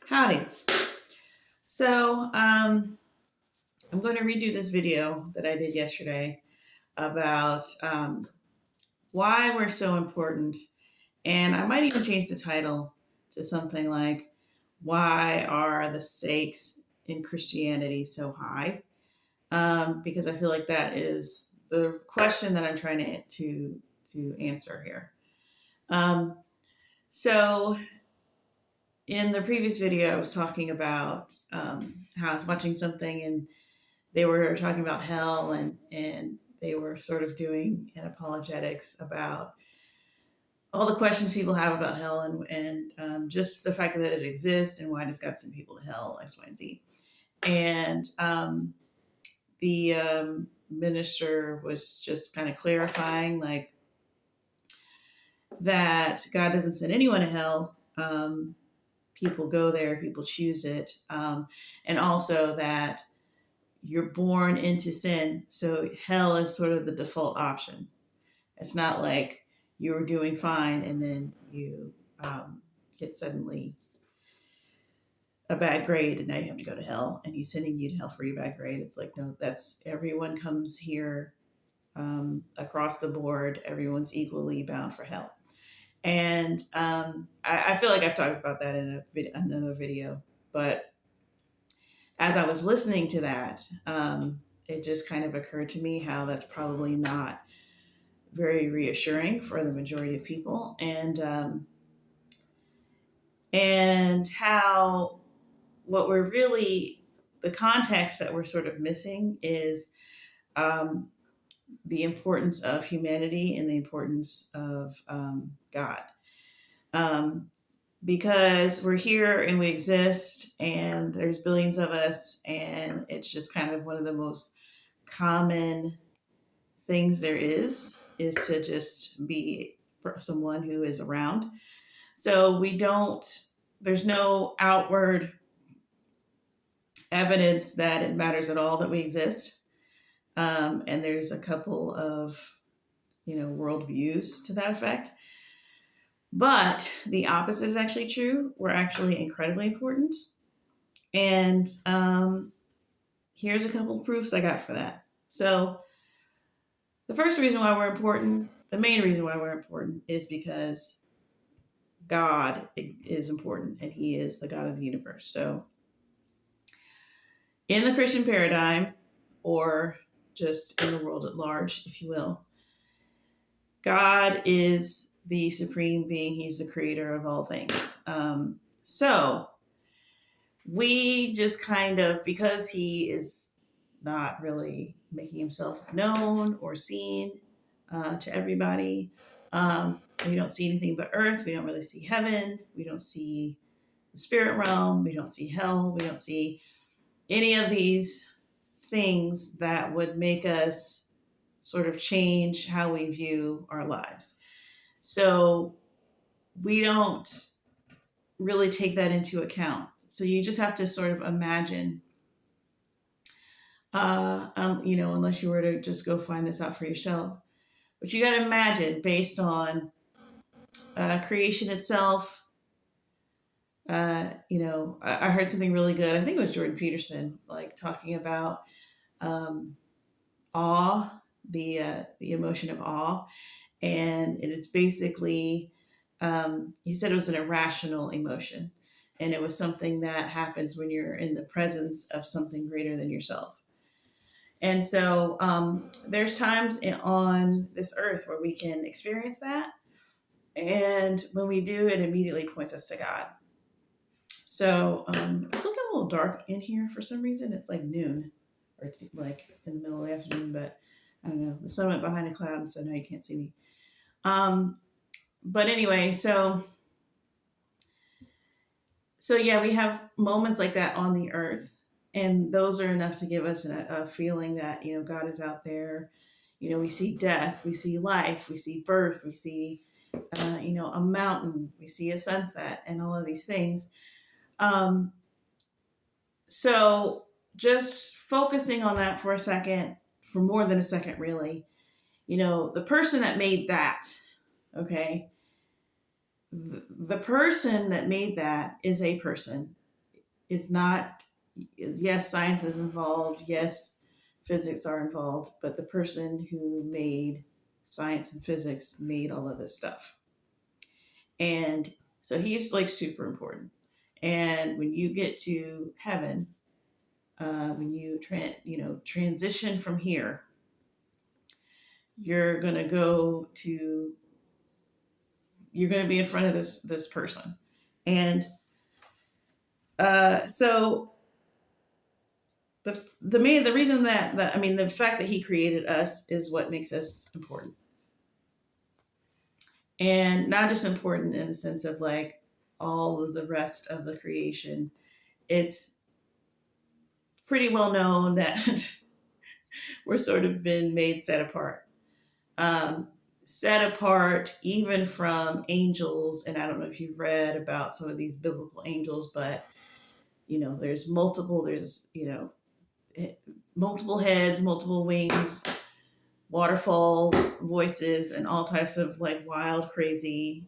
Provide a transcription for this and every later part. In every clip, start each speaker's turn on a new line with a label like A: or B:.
A: Howdy. So, I'm going to redo this video that I did yesterday about why we're so important. And I might even change the title to something like, Why Are the Stakes in Christianity So High? Because I feel like that is the question that I'm trying to answer here. Um, so, in the previous video, I was talking about how I was watching something and they were talking about hell and they were sort of doing an apologetics about all the questions people have about hell and just the fact that it exists and why does God send people to hell, X, Y, and Z. And the minister was just kind of clarifying like that God doesn't send anyone to hell. People go there, people choose it. And also that you're born into sin. So hell is sort of the default option. It's not like you were doing fine and then you get suddenly a bad grade and now you have to go to hell and he's sending you to hell for your bad grade. It's like, no, that's everyone comes here across the board. Everyone's equally bound for hell. And I feel like I've talked about that in another video, but as I was listening to that, it just kind of occurred to me how that's probably not very reassuring for the majority of people, and how what we're really the context that we're sort of missing is um, the importance of humanity and the importance of God. Um, because we're here and we exist and there's billions of us and it's just kind of one of the most common things there is to just be someone who is around. So we don't, there's no outward evidence that it matters at all that we exist. And there's a couple of, worldviews to that effect. But the opposite is actually true. We're actually incredibly important. And here's a couple of proofs I got for that. So the first reason why we're important, the main reason why we're important is because God is important and he is the God of the universe. So in the Christian paradigm, or just in the world at large, if you will, God is the supreme being. He's the creator of all things. So we just kind of, because he is not really making himself known or seen to everybody, we don't see anything but earth. We don't really see heaven. We don't see the spirit realm. We don't see hell. We don't see any of these things that would make us sort of change how we view our lives. So we don't really take that into account. So you just have to sort of imagine, unless you were to just go find this out for yourself. But you got to imagine based on creation itself. I heard something really good. I think it was Jordan Peterson, like talking about awe, the emotion of awe, and it's basically he said it was an irrational emotion, and it was something that happens when you're in the presence of something greater than yourself. And so there's times on this earth where we can experience that, and when we do, it immediately points us to God. So it's looking a little dark in here for some reason. It's like noon, or it's like in the middle of the afternoon, but I don't know. The sun went behind a cloud, so now you can't see me. But anyway, so yeah, we have moments like that on the earth, and those are enough to give us a feeling that God is out there. We see death, we see life, we see birth, we see a mountain, we see a sunset, and all of these things. So just focusing on that for a second, for more than a second, really, the person that made that, okay, the person that made that is a person. it's not, yes, science is involved, yes, physics are involved, but the person who made science and physics made all of this stuff. And so he's like super important. And when you get to heaven, when you transition from here, you're gonna go to you're gonna be in front of this person, and so the reason that I mean the fact that he created us is what makes us important, and not just important in the sense of like all of the rest of the creation. It's pretty well known that we're sort of been made set apart. Um, Set apart even from angels. And I don't know if you've read about some of these biblical angels, but there's multiple heads, multiple wings, waterfall voices, and all types of like wild, crazy,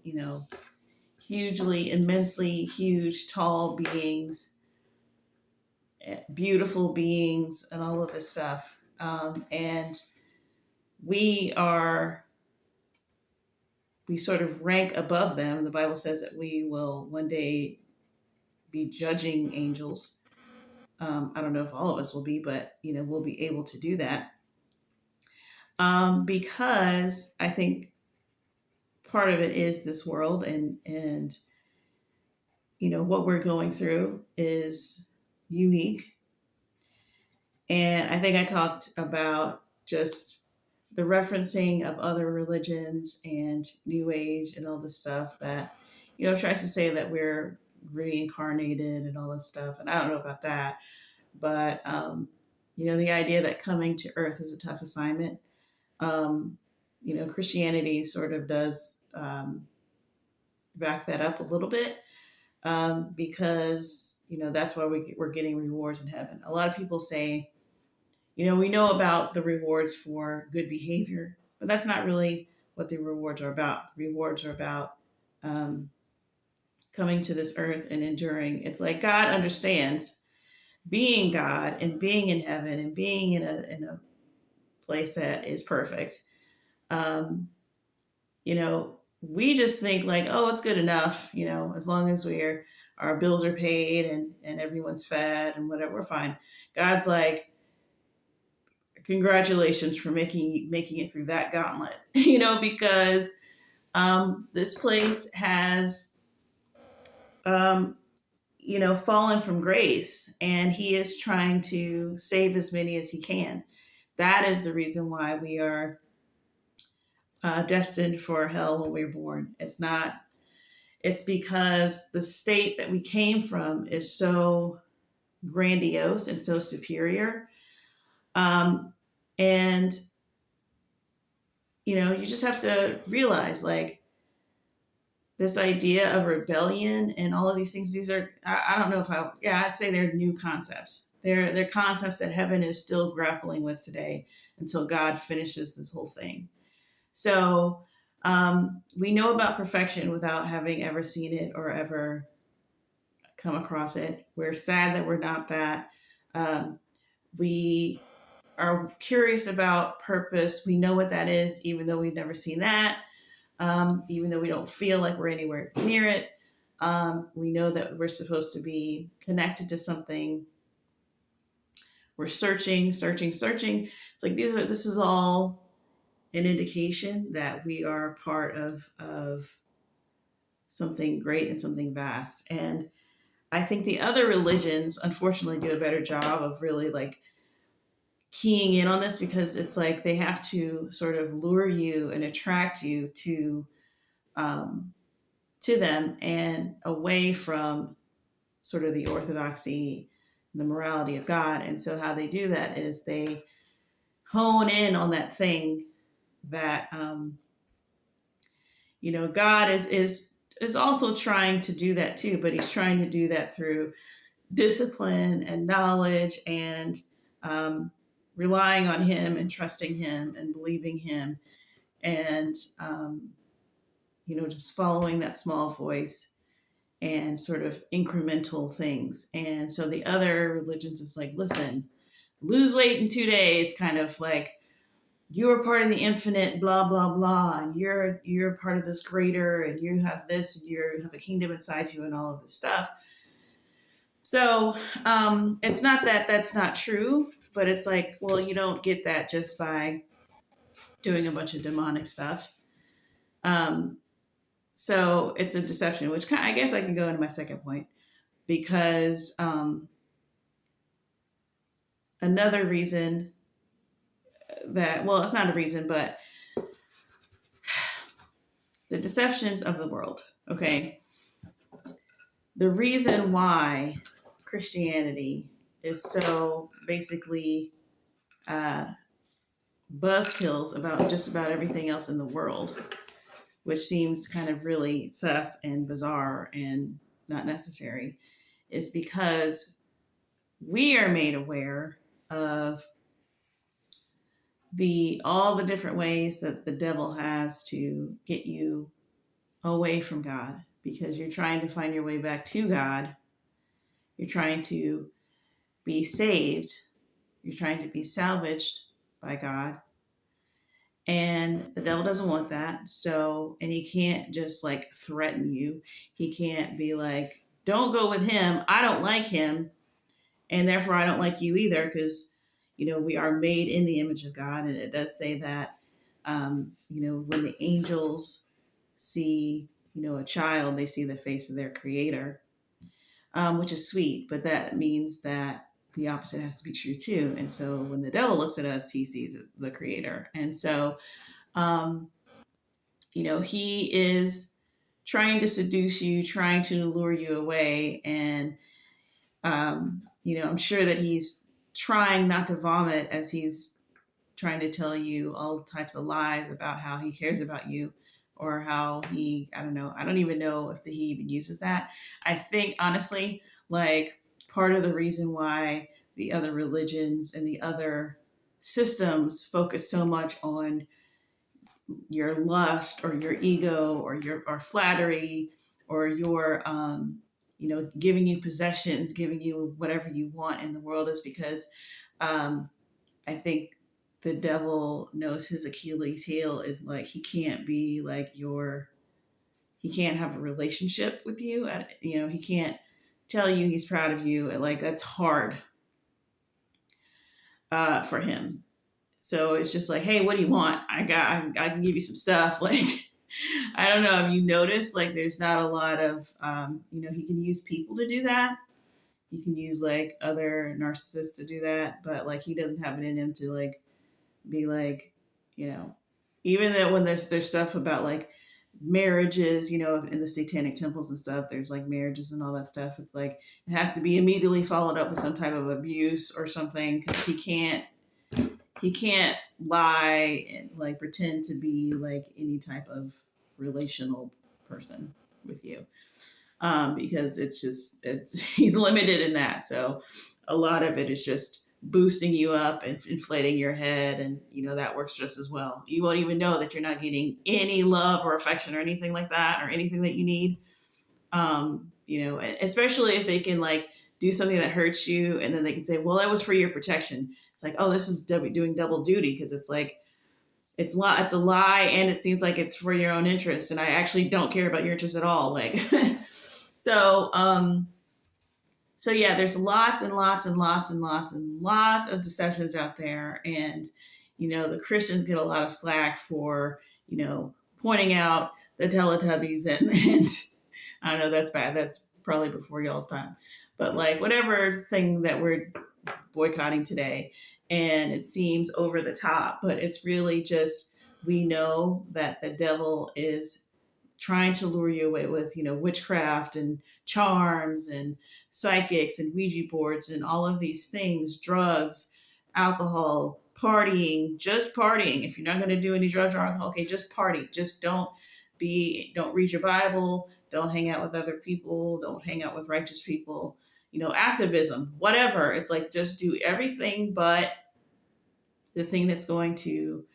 A: hugely, immensely huge, tall beings, beautiful beings, and all of this stuff. And we are we sort of rank above them. The Bible says that we will one day be judging angels. I don't know if all of us will be, but we'll be able to do that, because I think part of it is this world, and what we're going through is unique. And I think I talked about just the referencing of other religions and New Age and all this stuff that, tries to say that we're reincarnated and all this stuff. And I don't know about that. But, the idea that coming to Earth is a tough assignment. Christianity sort of does back that up a little bit, because, that's why we're getting rewards in heaven. A lot of people say, we know about the rewards for good behavior, but that's not really what the rewards are about. Rewards are about coming to this earth and enduring. It's like God understands being God and being in heaven and being in a place that is perfect. Um, we just think like, oh, it's good enough, as long as our bills are paid and everyone's fed and whatever, we're fine. God's like, congratulations for making it through that gauntlet, because this place has fallen from grace, and he is trying to save as many as he can. That is the reason why we are destined for hell when we're born. It's because the state that we came from is so grandiose and so superior. And you just have to realize like this idea of rebellion and all of these things, these are, I don't know if I'd say they're new concepts. They're concepts that heaven is still grappling with today until God finishes this whole thing. So we know about perfection without having ever seen it or ever come across it. We're sad that we're not that. We are curious about purpose. We know what that is, even though we've never seen that. Even though we don't feel like we're anywhere near it. We know that we're supposed to be connected to something. We're searching. It's like this is all an indication that we are part of something great and something vast. And I think the other religions, unfortunately, do a better job of really like keying in on this, because it's like they have to sort of lure you and attract you to them and away from sort of the orthodoxy, the morality of God. And so how they do that is they hone in on that thing that God is also trying to do that too, but he's trying to do that through discipline and knowledge and relying on him and trusting him and believing him, and just following that small voice and sort of incremental things. And so the other religions is like, listen, lose weight in 2 days, kind of like, you're part of the infinite, blah blah blah, and you're part of this greater, and you have this, and you have a kingdom inside you, and all of this stuff. So it's not that that's not true, but it's like, well, you don't get that just by doing a bunch of demonic stuff. So it's a deception, which I guess I can go into my second point, because another reason that, well, it's not a reason, but the deceptions of the world. Okay. The reason why Christianity is so basically buzzkills about just about everything else in the world, which seems kind of really sus and bizarre and not necessary, is because we are made aware of all the different ways that the devil has to get you away from God, because you're trying to find your way back to God. You're trying to be saved. You're trying to be salvaged by God. And the devil doesn't want that. So, and he can't just like threaten you. He can't be like, don't go with him. I don't like him. And therefore I don't like you either, because, we are made in the image of God. And it does say that, when the angels see, a child, they see the face of their creator, which is sweet, but that means that the opposite has to be true too. And so when the devil looks at us, he sees the creator. And so, he is trying to seduce you, trying to lure you away. And, I'm sure that he's trying not to vomit as he's trying to tell you all types of lies about how he cares about you, or how I don't know. I don't even know if he even uses that. I think, honestly, like, part of the reason why the other religions and the other systems focus so much on your lust or your ego or flattery, or your giving you possessions, giving you whatever you want in the world, is because I think the devil knows his Achilles heel is like, he can't be like he can't have a relationship with you. He can't tell you he's proud of you. Like, that's hard for him. So it's just like, hey, what do you want? I can give you some stuff. Like, I don't know if you noticed, like, there's not a lot of, he can use people to do that. He can use like other narcissists to do that, but like, he doesn't have it in him to like be like, even that when there's stuff about like marriages, in the satanic temples and stuff, there's like marriages and all that stuff. It's like, it has to be immediately followed up with some type of abuse or something, because he can't lie and like pretend to be like any type of relational person with you, because he's limited in that. So a lot of it is just boosting you up and inflating your head, and that works just as well. You won't even know that you're not getting any love or affection or anything like that, or anything that you need. Especially if they can like do something that hurts you, and then they can say, well, that was for your protection. It's like, oh, this is doing double duty, because it's like, it's a lie, and it seems like it's for your own interest, and I actually don't care about your interest at all. Like, so yeah, there's lots and lots and lots and lots and lots of deceptions out there. And, the Christians get a lot of flack for, pointing out the Teletubbies and I know that's bad. That's probably before y'all's time, but like, whatever thing that we're boycotting today, and it seems over the top, but it's really just, we know that the devil is trying to lure you away with, witchcraft and charms and psychics and Ouija boards and all of these things, drugs, alcohol, partying, just partying. If you're not going to do any drugs or alcohol, okay, just party. Just don't read your Bible. Don't hang out with other people. Don't hang out with righteous people. Activism, whatever. It's like, just do everything but the thing that's going to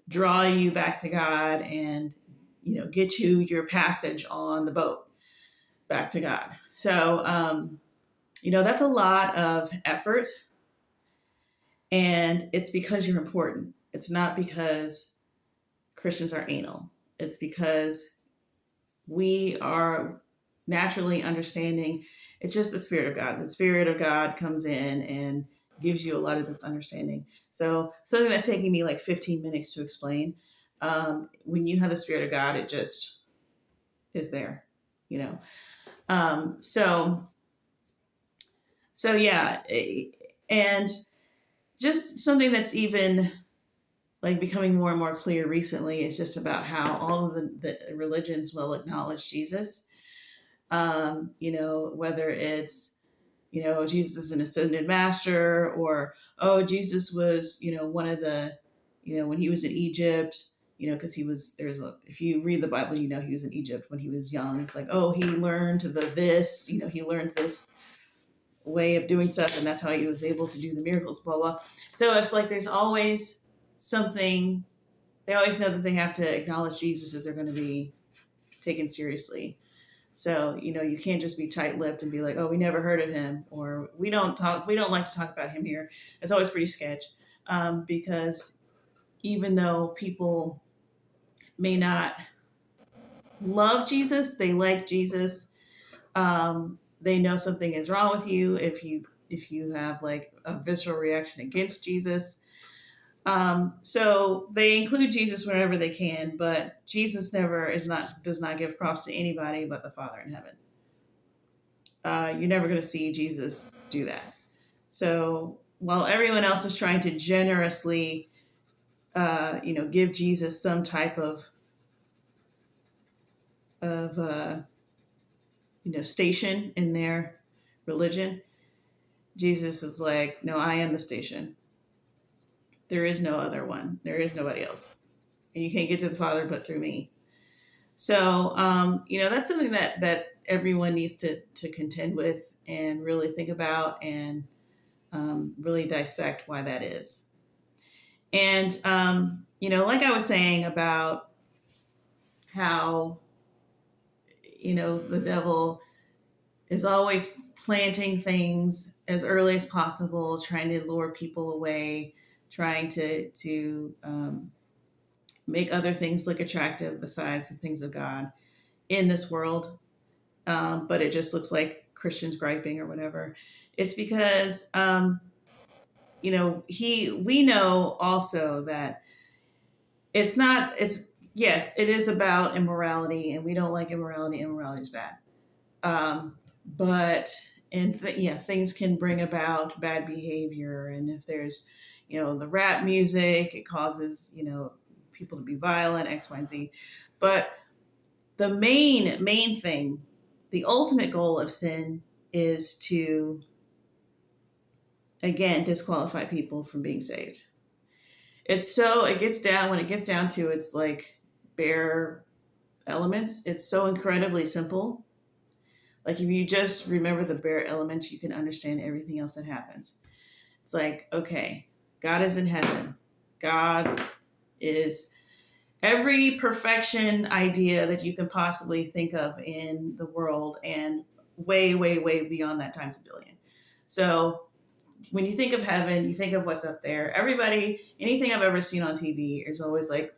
A: draw you back to God and get you your passage on the boat back to God. So, that's a lot of effort, and it's because you're important. It's not because Christians are anal. It's because we are naturally understanding. It's just the Spirit of God. The Spirit of God comes in and gives you a lot of this understanding. So something that's taking me like 15 minutes to explain, when you have the Spirit of God, it just is there, you know. So yeah, and just something that's even like becoming more and more clear recently is just about how all of the religions will acknowledge Jesus. Whether it's, Jesus is an ascended master, or, oh, Jesus was, one of the, when he was in Egypt, because if you read the Bible, he was in Egypt when he was young. It's like, oh, he learned he learned this way of doing stuff, and that's how he was able to do the miracles, blah, blah. So it's like there's always something, they always know that they have to acknowledge Jesus if they're going to be taken seriously. So, you can't just be tight-lipped and be like, oh, we never heard of him, or we don't like to talk about him here. It's always pretty sketch, because even though people may not love Jesus, they like Jesus. They know something is wrong with you if you have like a visceral reaction against Jesus. So they include Jesus whenever they can, but Jesus does not give props to anybody but the Father in heaven. You're never going to see Jesus do that. So while everyone else is trying to generously, give Jesus some type of station in their religion, Jesus is like, no, I am the station. There is no other one. There is nobody else. And you can't get to the Father but through me. So, that's something that everyone needs to contend with and really think about, and really dissect why that is. And, like I was saying about how, the devil is always planting things as early as possible, trying to lure people away, trying to make other things look attractive besides the things of God in this world. But it just looks like Christians griping or whatever. It's because, we know also that yes, it is about immorality, and we don't like immorality. Immorality is bad. But things can bring about bad behavior. And if there's, the rap music, it causes, people to be violent, X, Y, and Z. But the main thing, the ultimate goal of sin is to, again, disqualify people from being saved. When it gets down to it's like bare elements, it's so incredibly simple. Like if you just remember the bare elements, you can understand everything else that happens. It's like, okay, God is in heaven. God is every perfection idea that you can possibly think of in the world, and way, way, way beyond that times a billion. So when you think of heaven, you think of what's up there. Anything I've ever seen on TV is always like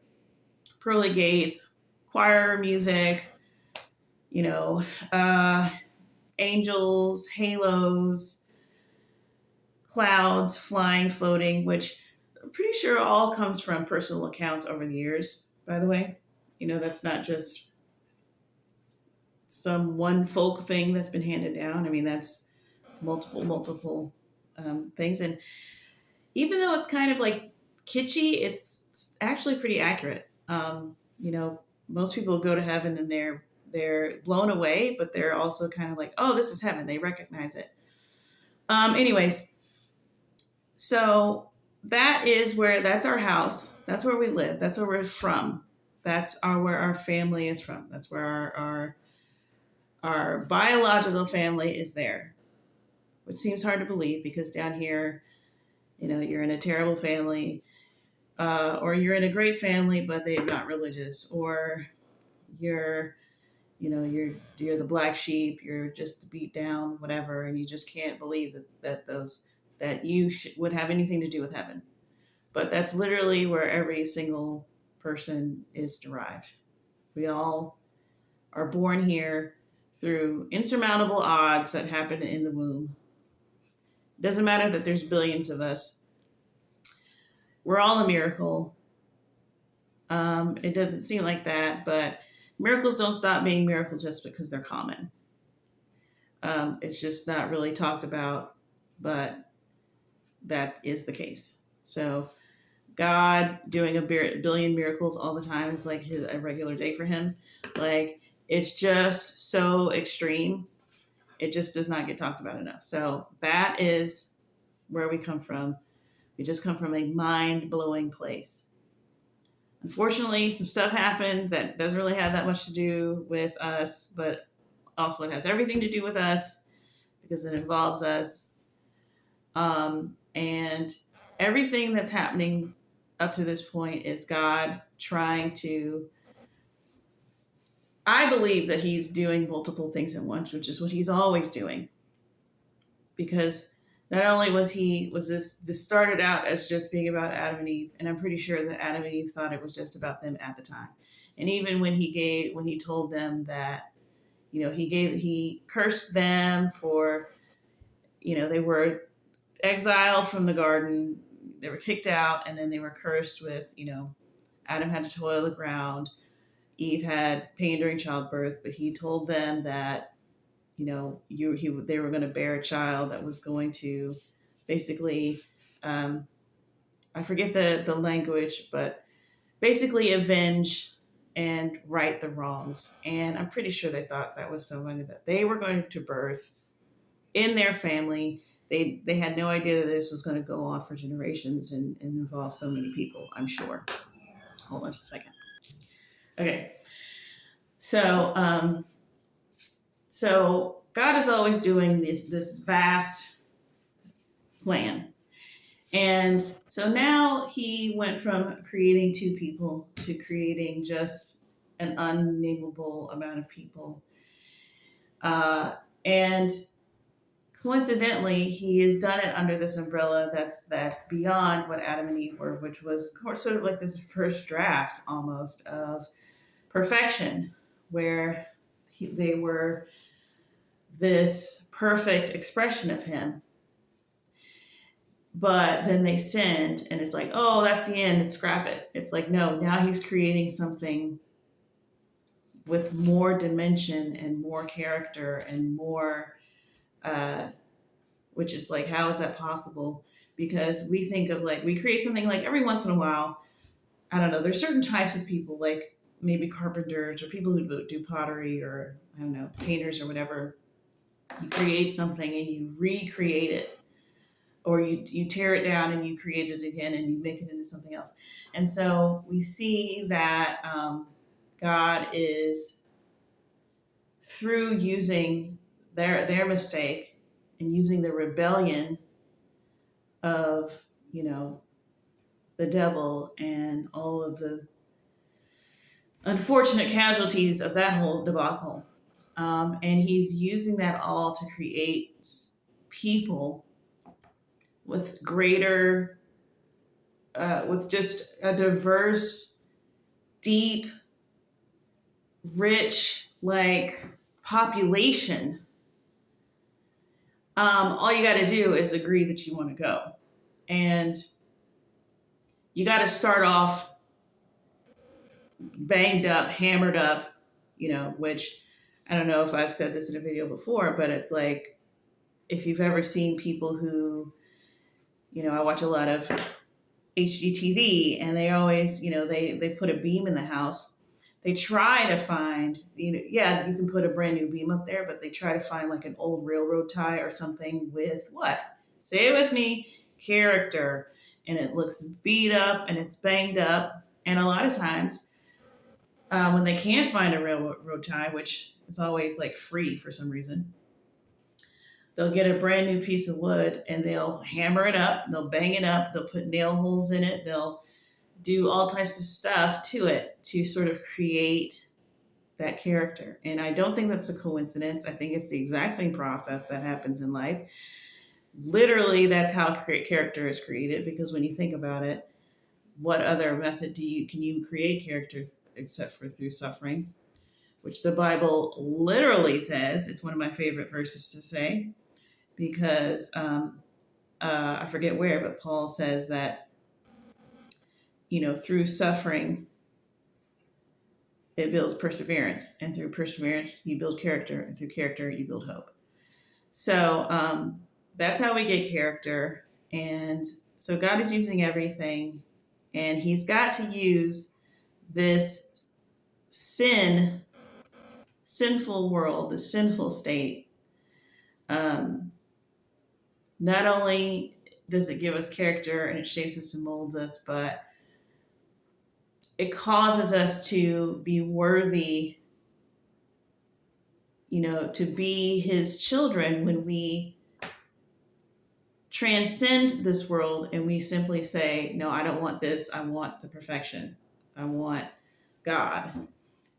A: pearly gates, choir music, angels, halos, clouds, flying, floating, which I'm pretty sure all comes from personal accounts over the years, by the way. That's not just some one folk thing that's been handed down. I mean, that's multiple things. And even though it's kind of like kitschy, it's actually pretty accurate. Most people go to heaven and they're blown away, but they're also kind of like, oh, this is heaven. They recognize it. Anyways, so that's our house. That's where we live. That's where we're from. That's where our family is from. That's where our biological family is there, which seems hard to believe because down here, you're in a terrible family, or you're in a great family, but they're not religious, or you're, you're the black sheep, you're just beat down, whatever, and you just can't believe that you would have anything to do with heaven. But that's literally where every single person is derived. We all are born here through insurmountable odds that happen in the womb. It doesn't matter that there's billions of us. We're all a miracle. It doesn't seem like that, but miracles don't stop being miracles just because they're common. It's just not really talked about, but that is the case. So God doing a billion miracles all the time is like a regular day for him. Like, it's just so extreme. It just does not get talked about enough. So that is where we come from. We just come from a mind-blowing place. Unfortunately, some stuff happened that doesn't really have that much to do with us, but also it has everything to do with us because it involves us. And everything that's happening up to this point is God trying to, I believe that he's doing multiple things at once, which is what he's always doing. Because not only was this started out as just being about Adam and Eve, and I'm pretty sure that Adam and Eve thought it was just about them at the time. And even when he told them that, he cursed them for, they were exiled from the garden, they were kicked out, and then they were cursed with, Adam had to toil the ground, Eve had pain during childbirth, but he told them that, they were going to bear a child that was going to basically, I forget the language, but basically avenge and right the wrongs. And I'm pretty sure they thought that was somebody that they were going to birth in their family. They had no idea that this was going to go on for generations and involve so many people, I'm sure. Hold on just a second. Okay. So God is always doing this vast plan. And so now he went from creating two people to creating just an unnameable amount of people. And coincidentally, he has done it under this umbrella that's beyond what Adam and Eve were, which was sort of like this first draft almost of perfection, where they were this perfect expression of him. But then they sinned, and it's like, oh, that's the end, let's scrap it. It's like, no, now he's creating something with more dimension and more character and more, which is like, how is that possible? Because we think of we create something like every once in a while, I don't know, there's certain types of people, like maybe carpenters or people who do pottery or, I don't know, painters or whatever. You create something and you recreate it, or you tear it down and you create it again and you make it into something else. And so we see that God is, through using their mistake and using the rebellion of, the devil and all of the unfortunate casualties of that whole debacle. And he's using that all to create people with greater, with just a diverse, deep, rich, population. All you got to do is agree that you want to go. And you got to start off banged up, hammered up, which I don't know if I've said this in a video before, but it's like, if you've ever seen people who, I watch a lot of HGTV, and they always, they put a beam in the house. They try to find, you can put a brand new beam up there, but they try to find an old railroad tie or something with what? Say it with me, character. And it looks beat up and it's banged up. And a lot of times, when they can't find a railroad tie, which is always free for some reason, they'll get a brand new piece of wood and they'll hammer it up, they'll bang it up, they'll put nail holes in it, they'll do all types of stuff to it to sort of create that character. And I don't think that's a coincidence. I think it's the exact same process that happens in life. Literally, that's how character is created, because when you think about it, what other method can you create character except for through suffering, which the Bible literally says. It's one of my favorite verses to say, because I forget where, but Paul says that, through suffering, it builds perseverance, and through perseverance, you build character, and through character, you build hope. So that's how we get character. And so God is using everything, and He's got to use this sinful world, the sinful state. Not only does it give us character and it shapes us and molds us, but it causes us to be worthy, to be His children when we transcend this world and we simply say, no, I don't want this. I want the perfection. I want God.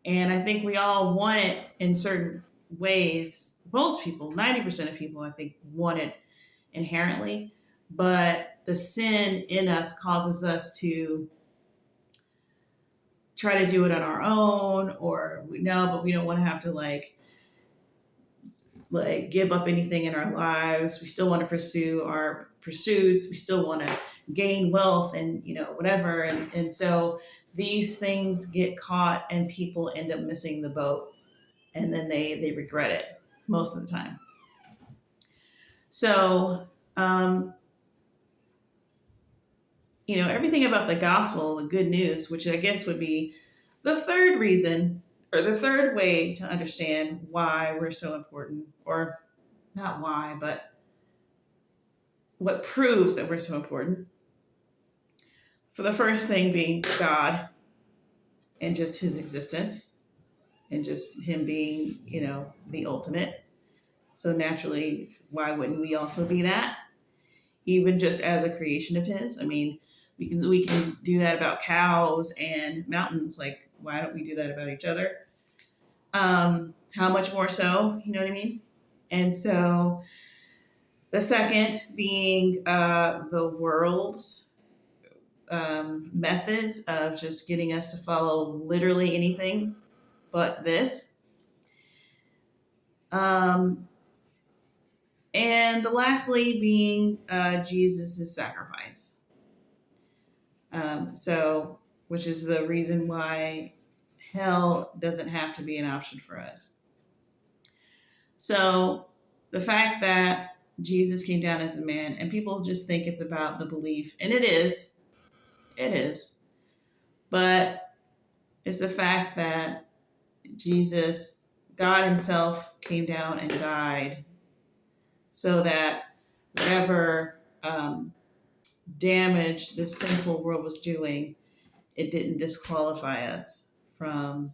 A: And I think we all want it in certain ways. Most people, 90% of people, I think, want it inherently. But the sin in us causes us to try to do it on our own, or we know, but we don't want to have to like give up anything in our lives. We still want to pursue our pursuits. We still want to gain wealth and, whatever. And so these things get caught and people end up missing the boat, and then they regret it most of the time. So, everything about the gospel, the good news, which I guess would be the third reason, or the third way to understand why we're so important, or not why, but what proves that we're so important. For the first thing being God and just His existence, and just Him being, the ultimate. So naturally, why wouldn't we also be that? Even just as a creation of His. I mean, we can do that about cows and mountains. Like, why don't we do that about each other? How much more so? You know what I mean? And so the second being the world's methods of just getting us to follow literally anything but this. And the lastly being Jesus' sacrifice. Which is the reason why hell doesn't have to be an option for us. So the fact that Jesus came down as a man, and people just think it's about the belief, and it is, but it's the fact that Jesus, God Himself, came down and died so that whatever damage this sinful world was doing, it didn't disqualify us from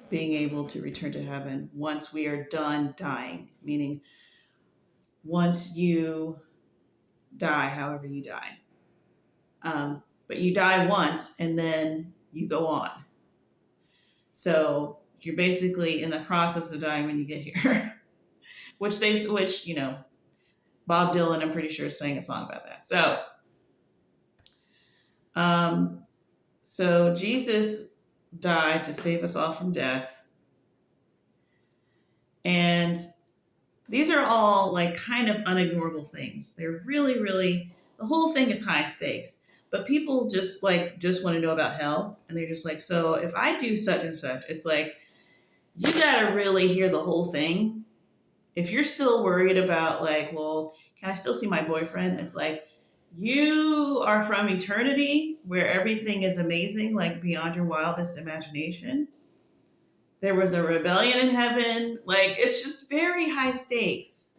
A: being able to return to heaven once we are done dying, meaning once you die, however you die. But you die once and then you go on. So you're basically in the process of dying when you get here, which Bob Dylan, I'm pretty sure, sang a song about that. So Jesus died to save us all from death. And these are all like kind of unignorable things. They're really, really, the whole thing is high stakes. But people just want to know about hell. And they're just like, so if I do such and such, it's like, you got to really hear the whole thing. If you're still worried about like, well, can I still see my boyfriend? It's like, you are from eternity where everything is amazing, like beyond your wildest imagination. There was a rebellion in heaven. Like, it's just very high stakes.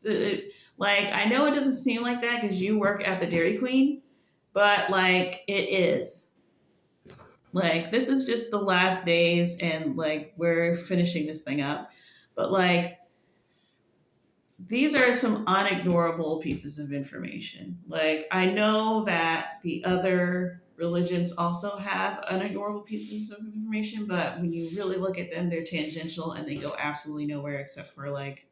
A: Like, I know it doesn't seem like that because you work at the Dairy Queen, but like, it is. Like, this is just the last days, and like, we're finishing this thing up. But like, these are some unignorable pieces of information. Like, I know that the other religions also have unignorable pieces of information, but when you really look at them, they're tangential and they go absolutely nowhere except for like,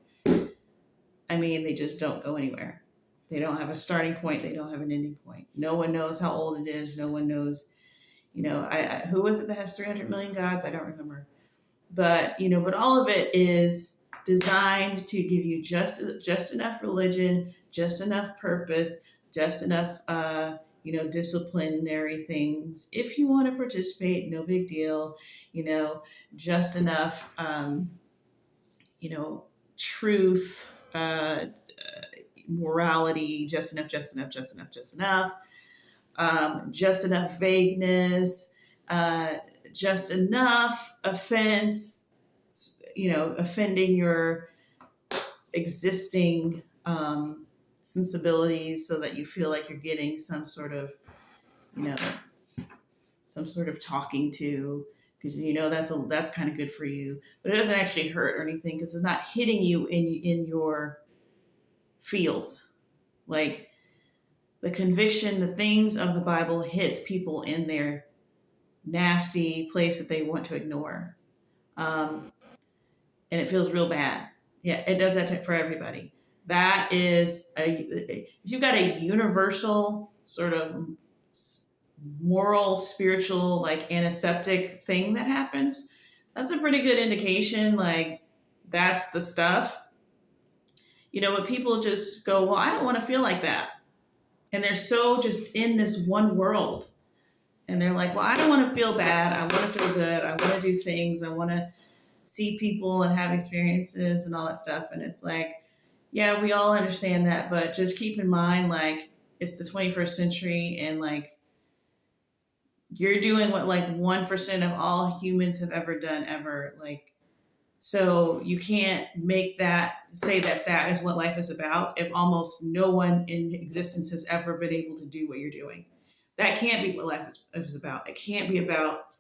A: I mean, they just don't go anywhere. They don't have a starting point. They don't have an ending point. No one knows how old it is. No one knows, who was it that has 300 million gods? I don't remember. But, but all of it is designed to give you just enough religion, just enough purpose, just enough, disciplinary things. If you want to participate, no big deal, just enough, truth, morality, just enough, just enough, just enough, just enough vagueness, just enough offense, offending your existing sensibilities so that you feel like you're getting some sort of talking to, because that's kind of good for you, but it doesn't actually hurt or anything because it's not hitting you in your feels. Like the conviction, the things of the Bible hits people in their nasty place that they want to ignore. And it feels real bad. Yeah, it does that for everybody. That is, if you've got a universal sort of moral, spiritual, like antiseptic thing that happens, that's a pretty good indication, like that's the stuff. But people just go, well, I don't want to feel like that. And they're so just in this one world. And they're like, well, I don't want to feel bad. I want to feel good. I want to do things. I want to see people and have experiences and all that stuff. And it's like, yeah, we all understand that. But just keep in mind, like, it's the 21st century and like, you're doing what like 1% of all humans have ever done ever. Like, so you can't say that is what life is about if almost no one in existence has ever been able to do what you're doing. That can't be what life is about. It can't be about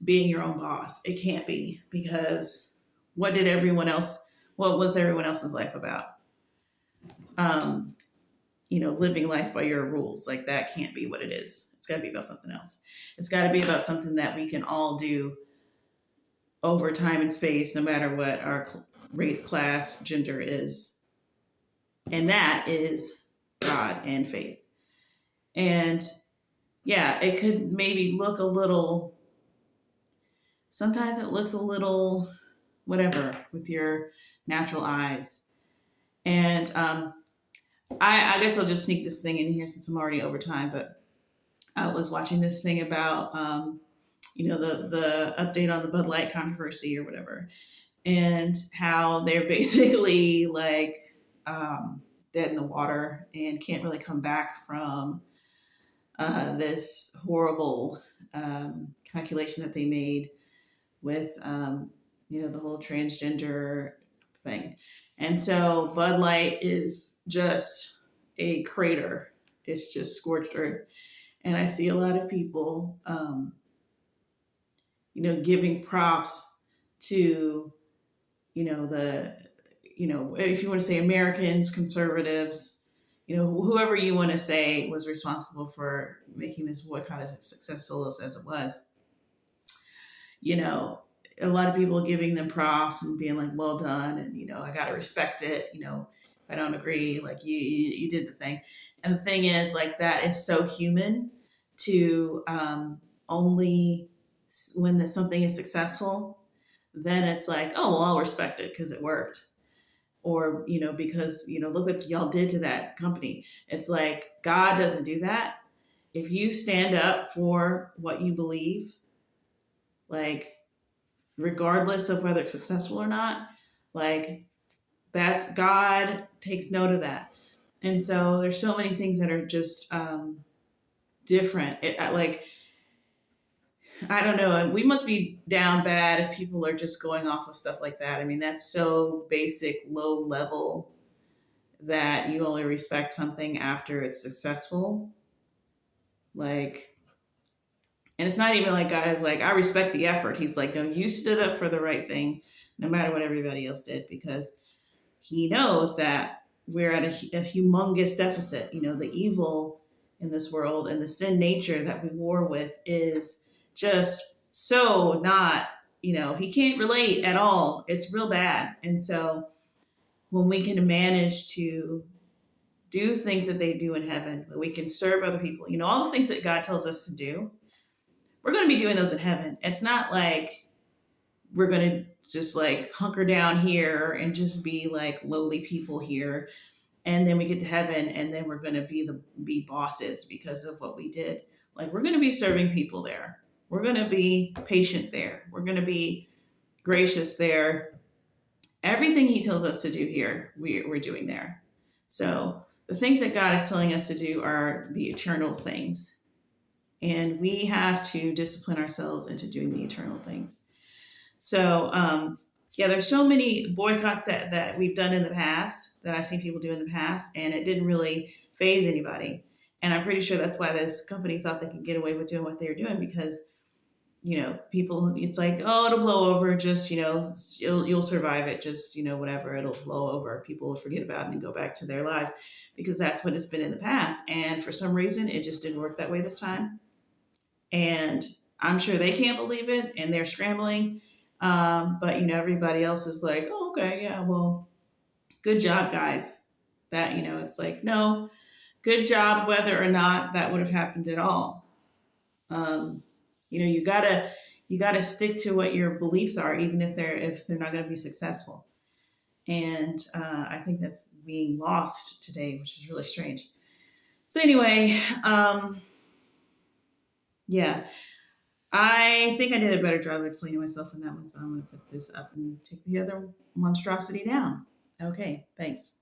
A: being your own boss. It can't be, because what was everyone else's life about? Living life by your rules. Like that can't be what it is. It's got to be about something else. It's got to be about something that we can all do over time and space, no matter what our race, class, gender is. And that is God and faith. And yeah, it could maybe look sometimes it looks a little whatever with your natural eyes. And I guess I'll just sneak this thing in here since I'm already over time, but I was watching this thing about the update on the Bud Light controversy or whatever, and how they're basically like dead in the water and can't really come back from this horrible calculation that they made with the whole transgender thing. And so Bud Light is just a crater. It's just scorched earth. And I see a lot of people giving props to, if you want to say Americans, conservatives, whoever you want to say was responsible for making this boycott as successful as it was. A lot of people giving them props and being like, well done. And, I got to respect it. If I don't agree, like you did the thing. And the thing is, like, that is so human to only when something is successful, then it's like, oh, well, I'll respect it because it worked. Or, because, look what y'all did to that company. It's like, God doesn't do that. If you stand up for what you believe, like, regardless of whether it's successful or not, like, that's God takes note of that. And so there's so many things that are just different. I don't know. We must be down bad if people are just going off of stuff like that. I mean, that's so basic, low level that you only respect something after it's successful. Like, and it's not even like God is like, I respect the effort. He's like, no, you stood up for the right thing, no matter what everybody else did, because he knows that we're at a humongous deficit. The evil in this world, and the sin nature that we war with is just so not, he can't relate at all. It's real bad. And so when we can manage to do things that they do in heaven, when we can serve other people, all the things that God tells us to do, we're going to be doing those in heaven. It's not like we're going to just like hunker down here and just be like lowly people here, and then we get to heaven and then we're going to be bosses because of what we did. Like, we're going to be serving people there, we're going to be patient there, we're going to be gracious there. Everything he tells us to do here, we're doing there. So the things that God is telling us to do are the eternal things, and we have to discipline ourselves into doing the eternal things. So yeah, there's so many boycotts that we've done in the past, that I've seen people do in the past, and it didn't really phase anybody. And I'm pretty sure that's why this company thought they could get away with doing what they were doing, because people, it's like, oh, it'll blow over, just you'll survive it, just whatever, it'll blow over, people will forget about it and go back to their lives, because that's what it's been in the past. And for some reason it just didn't work that way this time, and I'm sure they can't believe it and they're scrambling. But everybody else is like, oh, okay, yeah, well, good job, guys. That it's like, no, good job whether or not that would have happened at all. um, you gotta stick to what your beliefs are, even if they're not going to be successful. And I think that's being lost today, which is really strange. So anyway, yeah, I think I did a better job of explaining myself in that one, so I'm going to put this up and take the other monstrosity down. Okay, thanks.